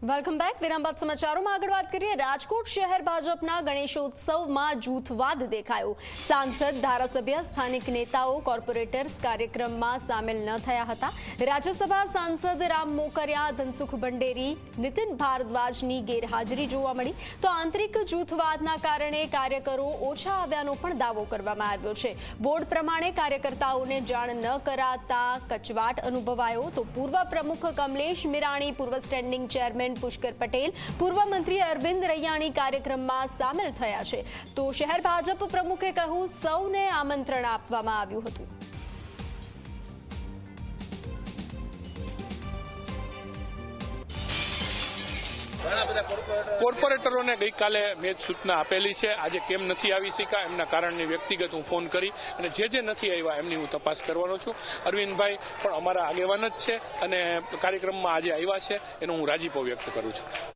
Welcome back. વિરામ બાદ સમાચારોમાં આગળ વાત કરીએ. રાજકોટ શહેર ભાજપના ગણેશોત્સવમાં જૂથવાદ દેખાયો. સાંસદ, ધારાસભ્ય, સ્થાનિક નેતાઓ, કોર્પોરેટર્સ કાર્યક્રમમાં સામેલ ન થયા હતા. રાજ્યસભા સાંસદ રામ મોકરિયા, ધનસુખ ભંડેરી, નીતિન ભારદ્વાજની ગેરહાજરી જોવા મળી. તો આંતરિક જૂથવાદના કારણે કાર્યકરો ઓછા આવ્યાનો પણ દાવો કરવામાં આવ્યો છે. બોર્ડ પ્રમાણે કાર્યકર્તાઓને જાણ ન કરાતા કચવાટ અનુભવાયો. તો પૂર્વ પ્રમુખ કમલેશ મીરાણી, પૂર્વ સ્ટેન્ડિંગ ચેરમેન પુષ્કર પટેલ, પૂર્વ મંત્રી અરવિંદ રૈયાણી કાર્યક્રમમાં સામેલ થયા છે. તો શહેર ભાજપ પ્રમુખે કહ્યું, સૌને આમંત્રણ આપવામાં આવ્યું હતું. કોર્પોરેટરોને ગઈકાલે મેં સૂચના આપેલી છે. આજે કેમ નથી આવી શક્યા એમના કારણની વ્યક્તિગત હું ફોન કરી અને જે નથી આવ્યા એમની હું તપાસ કરવાનો છું. અરવિંદભાઈ પણ અમારા આગેવાન જ છે અને કાર્યક્રમમાં આજે આવ્યા છે એનો હું રાજીપો વ્યક્ત કરું છું.